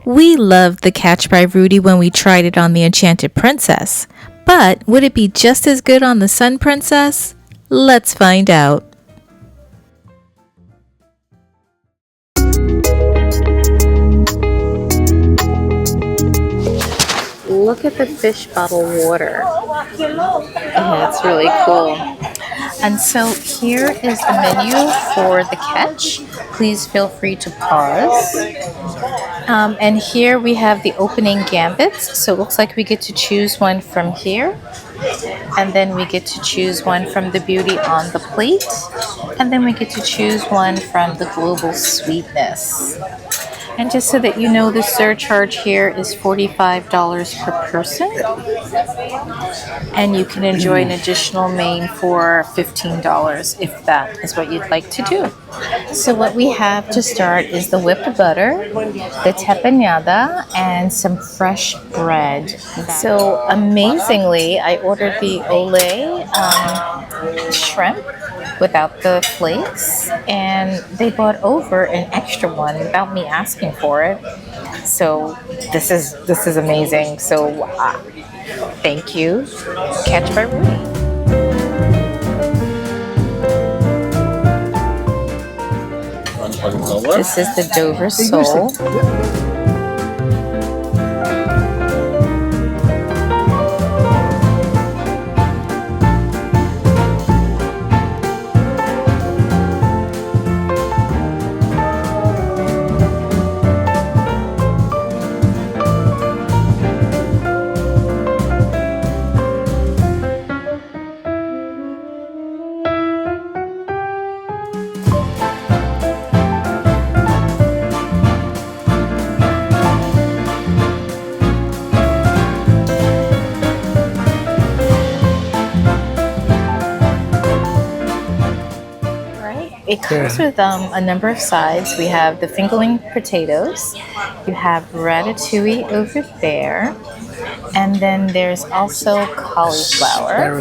We loved the Catch by Rudi when we tried it on the Enchanted Princess, but would it be just as good on the Sun Princess? Let's find out. Look at the fish bottle water. Yeah, it's really cool. And so here is the menu for the catch. Please feel free to pause. And here we have the opening gambits. So it looks like we get to choose one from here. And then we get to choose one from the beauty on the plate. And then we get to choose one from the global sweetness. And just so that you know, the surcharge here is $45 per person. And you can enjoy an additional main for $15 if that is what you'd like to do. So what we have to start is the whipped butter, the tepañada, and some fresh bread. So amazingly, I ordered the ole shrimp without the flakes, and they brought over an extra one without me asking for it. So this is amazing. So thank you, Catch by Rudi. This is the Dover sole. It comes with a number of sides. We have the fingerling potatoes, you have ratatouille over there, and then there's also cauliflower.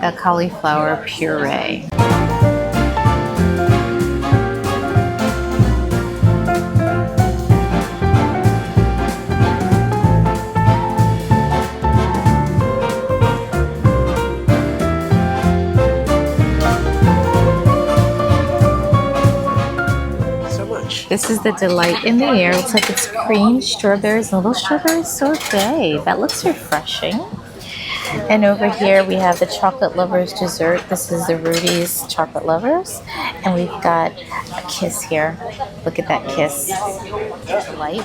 A cauliflower puree. This is the delight in the air. It looks like it's cream, strawberries, and little strawberry sorbet. That looks refreshing. And over here we have the chocolate lovers dessert. This is the Rudi's chocolate lovers. And we've got a kiss here. Look at that kiss. Delight.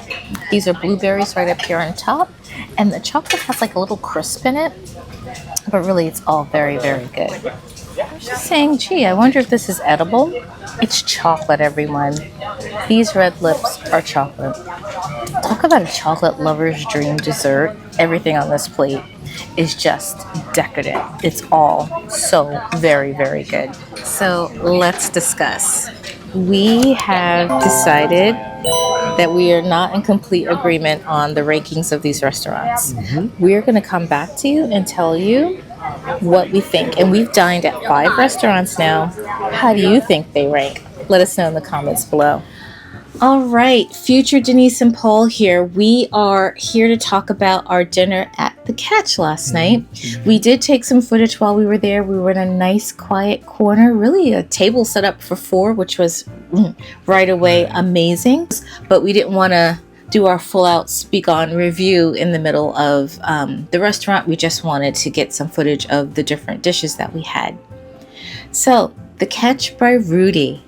These are blueberries right up here on top. And the chocolate has like a little crisp in it. But really it's all very, very good. I was just saying, gee, I wonder if this is edible. It's chocolate, everyone. These red lips are chocolate. Talk about a chocolate lover's dream dessert. Everything on this plate is just decadent. It's all so very, very good. So let's discuss. We have decided that we are not in complete agreement on the rankings of these restaurants. We're going to come back to you and tell you what we think. And we've dined at 5 restaurants now. How do you think they rank? Let us know in the comments below. All right, future Denise and Paul here. We are here to talk about our dinner at the Catch last night. We did take some footage while we were there. We were in a nice quiet corner, really a table set up for 4, which was right away amazing. But we didn't want to do our full out speak on review in the middle of the restaurant. We just wanted to get some footage of the different dishes that we had. So the Catch by Rudi,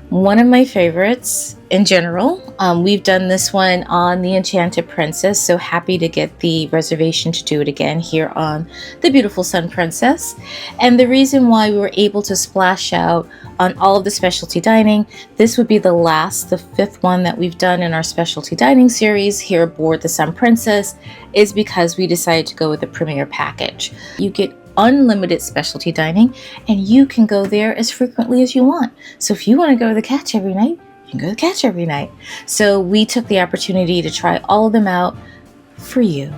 one of my favorites in general. We've done this one on the Enchanted Princess, so happy to get the reservation to do it again here on the beautiful Sun Princess. And the reason why we were able to splash out on all of the specialty dining, this would be the 5th one that we've done in our specialty dining series here aboard the Sun Princess, is because we decided to go with the premier package. You get unlimited specialty dining, and you can go there as frequently as you want. So if you want to go to the Catch every night, you can go to the Catch every night. So we took the opportunity to try all of them out for you,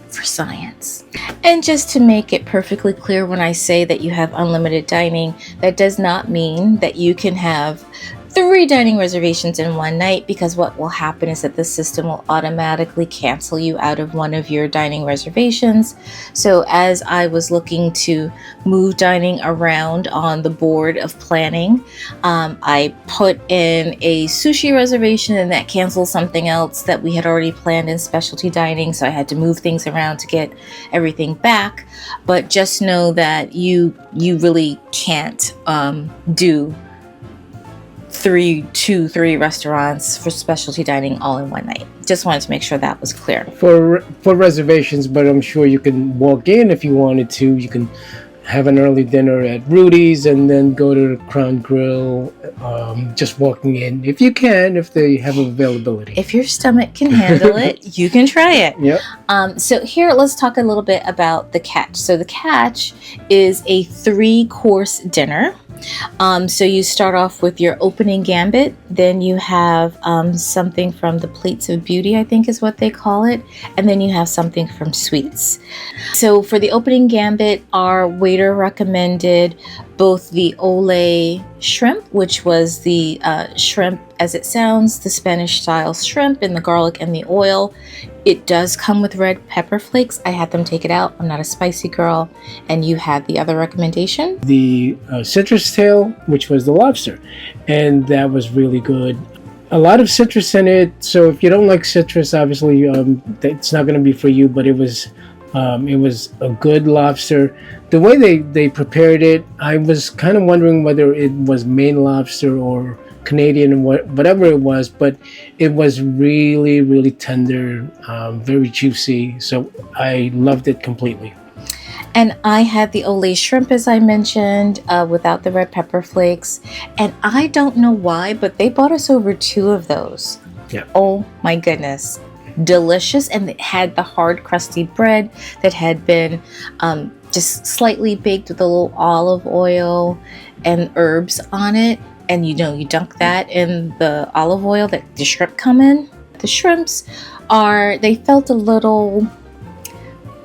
for science. And just to make it perfectly clear, when I say that you have unlimited dining, that does not mean that you can have 3 dining reservations in one night, because what will happen is that the system will automatically cancel you out of one of your dining reservations. So as I was looking to move dining around on the board of planning, I put in a sushi reservation, and that canceled something else that we had already planned in specialty dining, so I had to move things around to get everything back. But just know that you really can't do 3 restaurants for specialty dining all in one night. Just wanted to make sure that was clear. For reservations, but I'm sure you can walk in if you wanted to. You can have an early dinner at Rudi's and then go to the Crown Grill, just walking in. If you can, if they have availability. If your stomach can handle it, you can try it. Yep. So here, let's talk a little bit about the catch. So the catch is a 3-course dinner. So you start off with your opening gambit, then you have something from the Plates of Beauty, I think is what they call it, and then you have something from Sweets. So for the opening gambit, our waiter recommended both the ole shrimp, which was the shrimp as it sounds, the Spanish style shrimp in the garlic and the oil. It does come with red pepper flakes. I had them take it out. I'm not a spicy girl. And you had the other recommendation? The citrus tail, which was the lobster. And that was really good. A lot of citrus in it. So if you don't like citrus, obviously it's not going to be for you. But it was a good lobster. The way they prepared it, I was kind of wondering whether it was Maine lobster or Canadian, whatever it was, but it was really, really tender, very juicy. So I loved it completely. And I had the ole shrimp, as I mentioned, without the red pepper flakes. And I don't know why, but they bought us over 2 of those. Yeah. Oh my goodness. Delicious. And it had the hard, crusty bread that had been just slightly baked with a little olive oil and herbs on it. And you dunk that in the olive oil that the shrimp come in. The shrimps they felt a little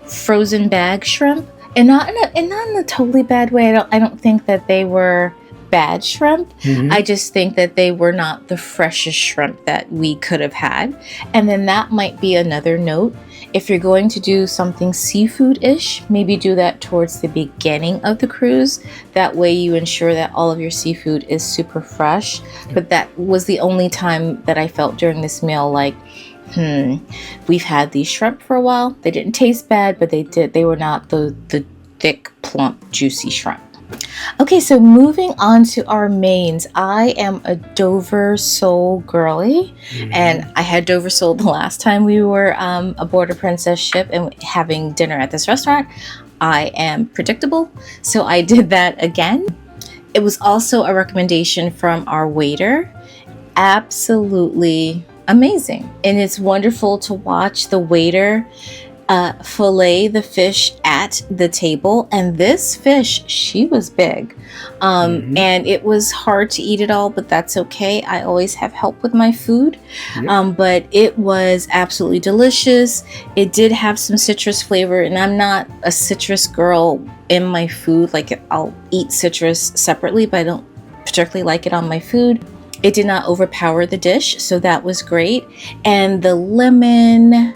frozen bag shrimp, and not in a totally bad way. I don't think that they were bad shrimp. Mm-hmm. I just think that they were not the freshest shrimp that we could have had. And then that might be another note. If you're going to do something seafood-ish, maybe do that towards the beginning of the cruise. That way you ensure that all of your seafood is super fresh. But that was the only time that I felt during this meal like, we've had these shrimp for a while. They didn't taste bad, but they were not the thick, plump, juicy shrimp. Okay, so moving on to our mains. I am a Dover sole girly, and I had Dover sole the last time we were aboard a Princess ship and having dinner at this restaurant. I am predictable, so I did that again. It was also a recommendation from our waiter. Absolutely amazing, and it's wonderful to watch the waiter fillet the fish at the table. And this fish, she was big, and it was hard to eat it all, but that's okay. I always have help with my food. But it was absolutely delicious. It did have some citrus flavor, and I'm not a citrus girl in my food. Like, I'll eat citrus separately, but I don't particularly like it on my food. It did not overpower the dish, so that was great. And the lemon,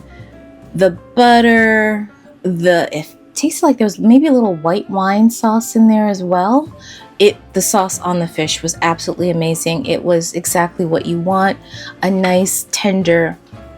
the butter, it tasted like there was maybe a little white wine sauce in there as well. The sauce on the fish was absolutely amazing. It was exactly what you want, a nice tender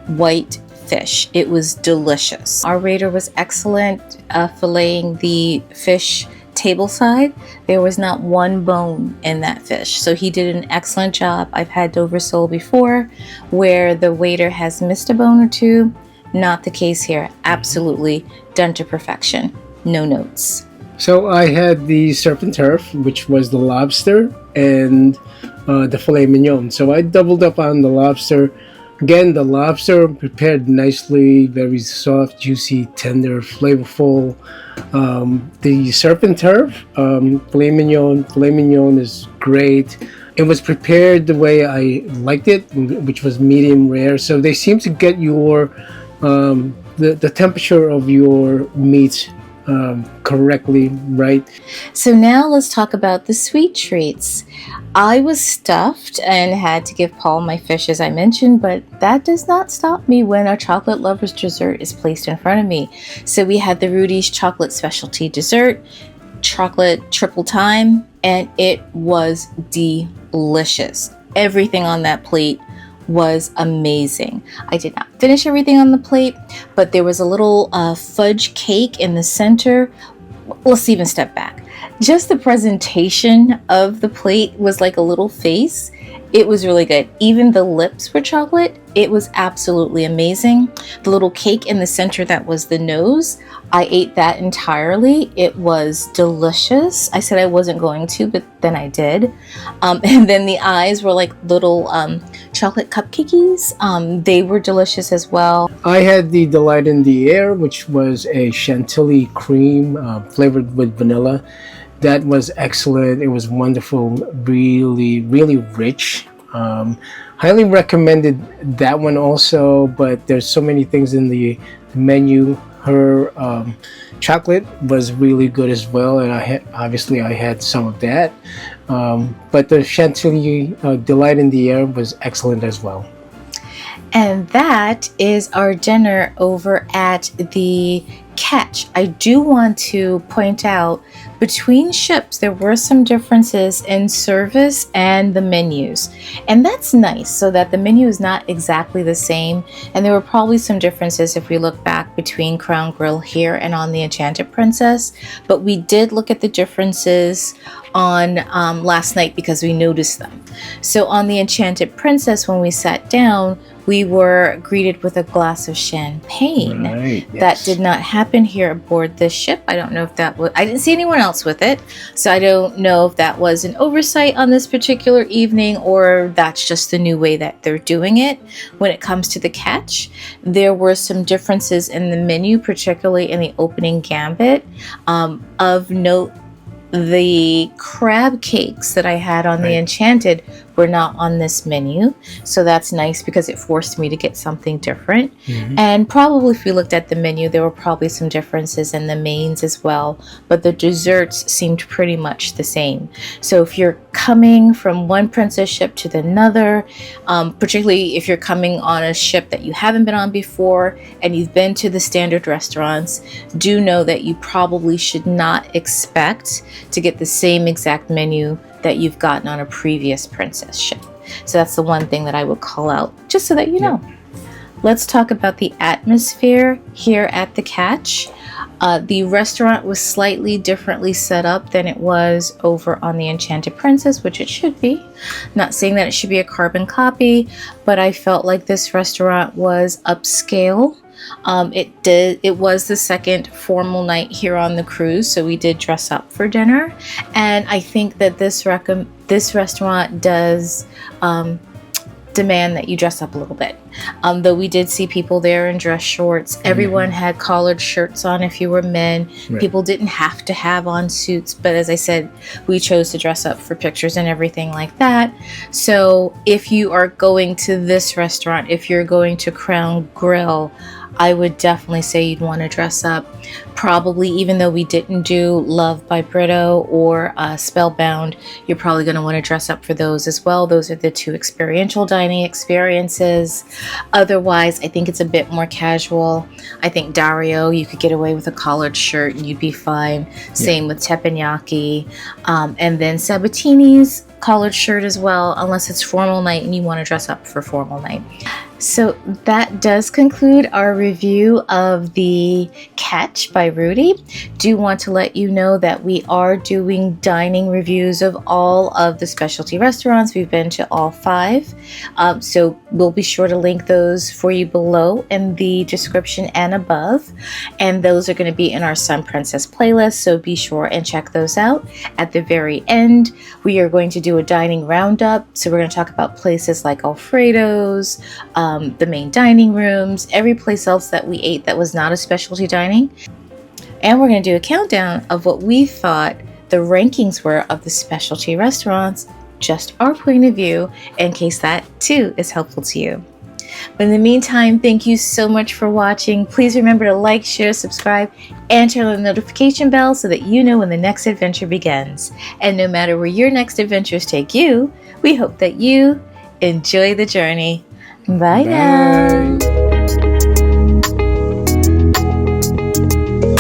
white fish. It was delicious. Our waiter was excellent filleting the fish tableside. There was not one bone in that fish, so he did an excellent job. I've had Dover sole before where the waiter has missed a bone or 2. Not the case here. Absolutely done to perfection. No notes. So I had the surf and turf, which was the lobster, and the filet mignon. So I doubled up on the lobster. Again, the lobster prepared nicely, very soft, juicy, tender, flavorful. The surf and turf, filet mignon is great. It was prepared the way I liked it, which was medium rare. So they seem to get your the temperature of your meat correctly right. So now let's talk about the sweet treats. I was stuffed and had to give Paul my fish as I mentioned, but that does not stop me when a chocolate lover's dessert is placed in front of me. So we had the Rudy's chocolate specialty dessert, chocolate triple time, and it was delicious. Everything on that plate was amazing. I did not finish everything on the plate, but there was a little fudge cake in the center. Let's even step back. Just the presentation of the plate was like a little face. It was really good. Even the lips were chocolate. It was absolutely amazing. The little cake in the center that was the nose, I ate that entirely. It was delicious. I said I wasn't going to, but then I did. And then the eyes were like little chocolate cupcakes. They were delicious as well. I had the Delight in the Air, which was a chantilly cream flavored with vanilla. That was excellent. It was wonderful, really, really rich. Highly recommended that one also, but there's so many things in the menu. Her chocolate was really good as well, and I had some of that. But the chantilly Delight in the Air was excellent as well. And that is our dinner over at the Catch. I do want to point out between ships there were some differences in service and the menus, and that's nice so that the menu is not exactly the same. And there were probably some differences if we look back between Crown Grill here and on the Enchanted Princess, but we did look at the differences on last night because we noticed them. So on the Enchanted Princess, when we sat down, we were greeted with a glass of champagne. Right, That yes. did not happen here aboard this ship. I don't know if that was, I didn't see anyone else with it, so I don't know if that was an oversight on this particular evening or that's just the new way that they're doing it. When it comes to the Catch, there were some differences in the menu, particularly in the opening gambit. Of note, the crab cakes that I had on the Enchanted were not on this menu, so that's nice because it forced me to get something different. And probably if we looked at the menu, there were probably some differences in the mains as well, but the desserts seemed pretty much the same. So if you're coming from one princess ship to another, particularly if you're coming on a ship that you haven't been on before and you've been to the standard restaurants, do know that you probably should not expect to get the same exact menu that you've gotten on a previous princess ship. So that's the one thing that I would call out, just so that you know. Let's talk about the atmosphere here at the Catch. The restaurant was slightly differently set up than it was over on the Enchanted Princess, which it should be. Not saying that it should be a carbon copy, but I felt like this restaurant was upscale. It was the second formal night here on the cruise, so we did dress up for dinner, and I think that this restaurant does demand that you dress up a little bit. Though we did see people there in dress shorts. Everyone had collared shirts on if you were men. People didn't have to have on suits, but as I said, we chose to dress up for pictures and everything like that. So if you are going to this restaurant, if you're going to Crown Grill, I would definitely say you'd want to dress up. Probably, even though we didn't do Love by Brito or Spellbound, you're probably going to want to dress up for those as well. Those are the two experiential dining experiences. Otherwise, I think it's a bit more casual. I think Dario, you could get away with a collared shirt and you'd be fine. Same with Teppanyaki. And then Sabatini's collared shirt as well, unless it's formal night and you want to dress up for formal night. So that does conclude our review of the Catch by Rudi. Do want to let you know that we are doing dining reviews of all of the specialty restaurants. We've been to all 5. So we'll be sure to link those for you below in the description and above. And those are going to be in our Sun Princess playlist. So be sure and check those out. At the very end, we are going to do a dining roundup. So we're going to talk about places like Alfredo's, the main dining rooms, every place else that we ate that was not a specialty dining. And we're going to do a countdown of what we thought the rankings were of the specialty restaurants, just our point of view, in case that too is helpful to you. But in the meantime, thank you so much for watching. Please remember to like, share, subscribe, and turn on the notification bell so that you know when the next adventure begins. And no matter where your next adventures take you, we hope that you enjoy the journey. Bye now.